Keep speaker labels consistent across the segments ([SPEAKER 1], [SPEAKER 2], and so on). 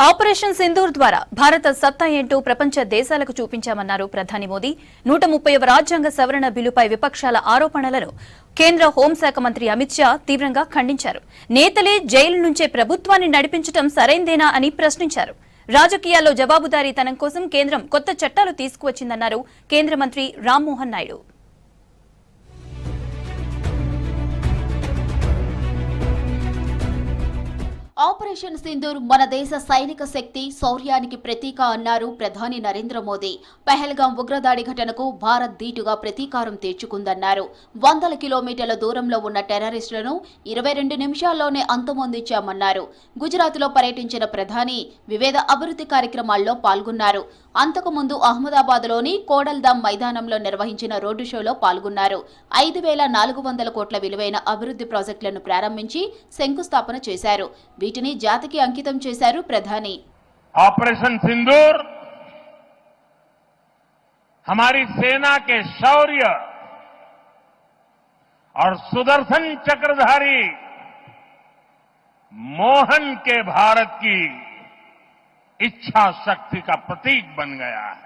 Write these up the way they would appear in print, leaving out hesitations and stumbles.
[SPEAKER 1] Operation Sindoor ద్వారా భారత సత్తా ఏంటో ప్రపంచ దేశాలకు చూపించామన్నారు ప్రధాని మోదీ. 130వ రాజ్యాంగ సవరణ బిల్లుపై విపక్షాల ఆరోపణలను కేంద్ర హోంశాఖ మంత్రి అమిత్ షా తీవ్రంగా ఖండించారు. నేతలే జైలు నుంచే ప్రభుత్వాన్ని నడిపించడం సరైందేనా అని ప్రశ్నించారు. రాజకీయాల్లో జవాబుదారీతనం కోసం కేంద్రం కొత్త చట్టాలు తీసుకువచ్చిందన్నారు కేంద్ర మంత్రి రామ్మోహన్ నాయుడు.
[SPEAKER 2] ఆపరేషన్ సింధూర్ మన దేశ సైనిక శక్తి శౌర్యానికి ప్రతీక అన్నారు ప్రధాని నరేంద్ర మోదీ. పహల్గాం ఉగ్రదాడి ఘటనకు భారత్ ధీటుగా ప్రతీకారం తీర్చుకుందన్నారు. 100 కిలోమీటర్ల దూరంలో ఉన్న టెర్రరిస్టులను 22 నిమిషాల్లోనే అంతమొందించామన్నారు. గుజరాత్లో పర్యటించిన ప్రధాని వివిధ అభివృద్ధి కార్యక్రమాల్లో పాల్గొన్నారు. అంతకుముందు అహ్మదాబాద్లోని కోడల్దామ్ మైదానంలో నిర్వహించిన రోడ్డు షోలో పాల్గొన్నారు. 5,400 కోట్ల విలువైన అభివృద్ధి ప్రాజెక్టులను ప్రారంభించి శంకుస్థాపన చేశారు. వీటిని జాతికి అంకితం చేశారు ప్రధాని.
[SPEAKER 3] ऑपरेशन सिंदूर हमारी सेना के शौर्य और सुदर्शन चक्रधारी मोहन के भारत की इच्छा शक्ति का प्रतीक बन गया है.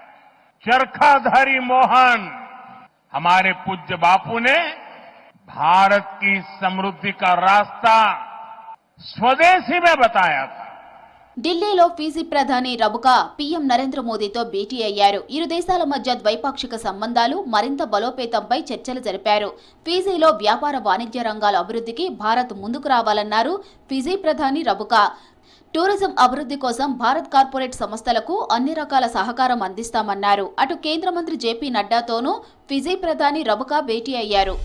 [SPEAKER 3] चरखाधारी मोहन हमारे पूज्य बापू ने भारत की समृद्धि का रास्ता స్వదేశీ में बताया था.
[SPEAKER 2] ఢిల్లీలో ఫీజీ ప్రధాని రబుకా పీఎం నరేంద్ర మోదీతో భేటీ అయ్యారు. ఇరు దేశాల మధ్య ద్వైపాక్షిక సంబంధాలు మరింత బలోపేతంపై చర్చలు జరిపారు. ఫీజీలో వ్యాపార వాణిజ్య రంగాల అభివృద్ధికి భారత్ ముందుకు రావాలన్నారు ఫీజీ ప్రధాని రబుకా. టూరిజం అభివృద్ధి కోసం భారత్ కార్పొరేట్ సంస్థలకు అన్ని రకాల సహకారం అందిస్తామన్నారు. అటు కేంద్ర మంత్రి జేపీ నడ్డాతోనూ ఫీజీ ప్రధాని రబుకా భేటీ అయ్యారు.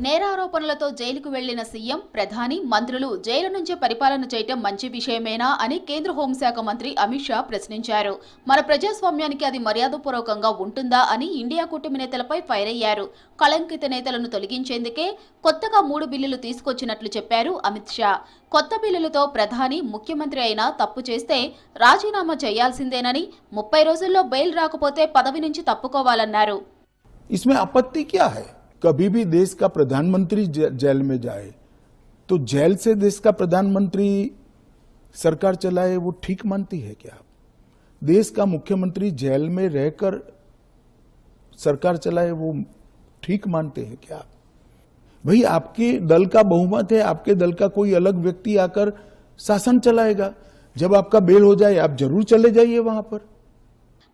[SPEAKER 2] నేరారోపణలతో జైలుకు వెళ్లిన సీఎం, ప్రధాని, మంత్రులు జైలు నుంచే పరిపాలన చేయటం మంచి విషయమేనా అని కేంద్ర హోంశాఖ మంత్రి అమిత్ షా ప్రశ్నించారు. మన ప్రజాస్వామ్యానికి అది మర్యాదపూర్వకంగా ఉంటుందా అని ఇండియా కూటమి నేతలపై ఫైర్ అయ్యారు. కళంకిత నేతలను తొలగించేందుకే కొత్తగా 3 బిల్లులు తీసుకొచ్చినట్లు చెప్పారు అమిత్ షా. కొత్త బిల్లులతో ప్రధాని, ముఖ్యమంత్రి అయినా తప్పు చేస్తే రాజీనామా చేయాల్సిందేనని, 30 రోజుల్లో బెయిల్ రాకపోతే పదవి నుంచి తప్పుకోవాలన్నారు.
[SPEAKER 4] इसमें आपत्ति क्या है? कभी भी देश का प्रधानमंत्री जेल में जाए तो जेल से देश का प्रधानमंत्री सरकार चलाए, वो ठीक मानती है क्या? देश का मुख्यमंत्री जेल में रहकर सरकार चलाए, वो ठीक मानते हैं क्या? भाई आपके दल का बहुमत है, आपके दल का कोई अलग व्यक्ति आकर शासन चलाएगा. जब आपका बेल हो जाए आप जरूर चले जाइए वहां पर.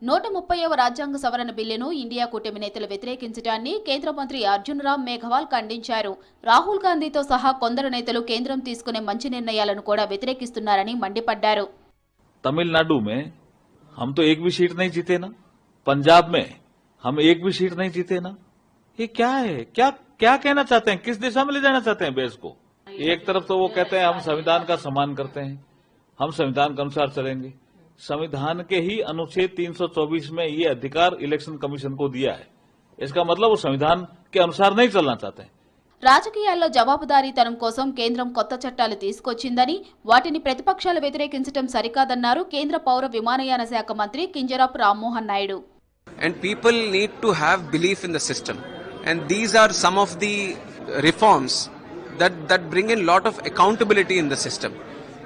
[SPEAKER 2] 130వ రాజ్యాంగ సవరణ బిల్లును ఇండియా కూటమి నేతలు వ్యతిరేకించడాన్ని కేంద్ర మంత్రి అర్జున్ రామ్ మేఘవాల్ ఖండించారు. రాహుల్ గాంధీతో సహా కొందరు నేతలు కేంద్రం తీసుకునే మంచి నిర్ణయాలను కూడా వ్యతిరేకిస్తున్నారని మండిపడ్డారు.
[SPEAKER 5] तमिलनाडु में हम तो एक भी सीट नहीं जीते ना, पंजाब में हम एक भी सीट नहीं जीते ना. ये क्या है? क्या कहना चाहते हैं? किस दिशा में ले जाना चाहते हैं देश को? एक तरफ तो वो कहते हैं हम संविधान का सम्मान करते हैं, हम संविधान के अनुसार चलेंगे. संविधान के ही अनुच्छेद 324 में ये अधिकार इलेक्शन कमीशन को दिया है. इसका मतलब वो संविधान के अनुसार नहीं चलना चाहते हैं.
[SPEAKER 2] రాజకీయాల్లో జవాబుదారీతనం కోసం కేంద్రం కొత్త చట్టాలు తీసుకొచ్చిందని, వాటిని ప్రతిపక్షాలు వ్యతిరేకించడం సరికాదన్నారు కేంద్ర పౌర విమానయాన శాఖ మంత్రి Kinjarapu Rammohan Naidu.
[SPEAKER 6] And people need to have belief in the system, and these are some of the reforms that bring in lot of accountability in the system.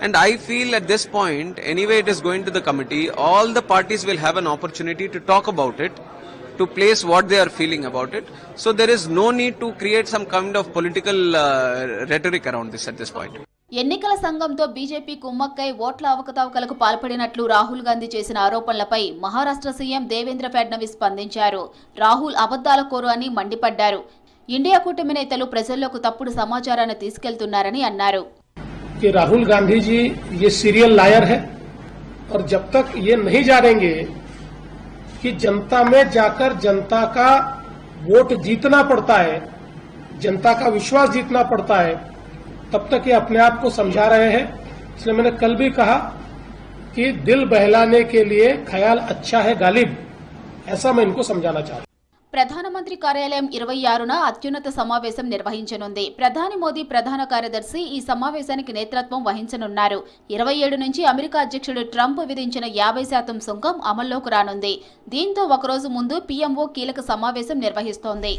[SPEAKER 6] And I feel at this point, anyway it is going to the committee, all the parties will have an opportunity to talk about it, to place what they are feeling about it. So there is no need to create some kind of political rhetoric around this at this point.
[SPEAKER 2] ఎన్నికల సంఘంతో BJP కుమ్మక్కై ఓట్ల అవకతవకలకు పాల్పడినట్లు రాహుల్ గాంధీ చేసిన ఆరోపణలపై Maharashtra CM Devendra Fadnavis స్పందించారు. రాహుల్ అబద్దాల కోరు అని మండిపడ్డారు. ఇండియా కూటమి నేతలు ప్రజల్లోకి తప్పుడు సమాచారాన్ని తీసుకెళ్తున్నారని అన్నారు.
[SPEAKER 7] कि राहुल गांधी जी ये सीरियल लायर है, और जब तक ये नहीं जानेंगे कि जनता में जाकर जनता का वोट जीतना पड़ता है, जनता का विश्वास जीतना पड़ता है, तब तक ये अपने आप को समझा रहे हैं. इसलिए मैंने कल भी कहा कि दिल बहलाने के लिए ख्याल अच्छा है गालिब, ऐसा मैं इनको समझाना चाहता हूं.
[SPEAKER 2] ప్రధానమంత్రి కార్యాలయం 26న అత్యున్నత సమావేశం నిర్వహించనుంది. ప్రధాని మోదీ ప్రధాన కార్యదర్శి ఈ సమావేశానికి నేతృత్వం వహించనున్నారు. 27 నుంచి అమెరికా అధ్యక్షుడు ట్రంప్ విధించిన 50% సుంకం అమల్లోకి రానుంది. దీంతో ఒకరోజు ముందు పీఎంఓ కీలక సమావేశం నిర్వహిస్తోంది.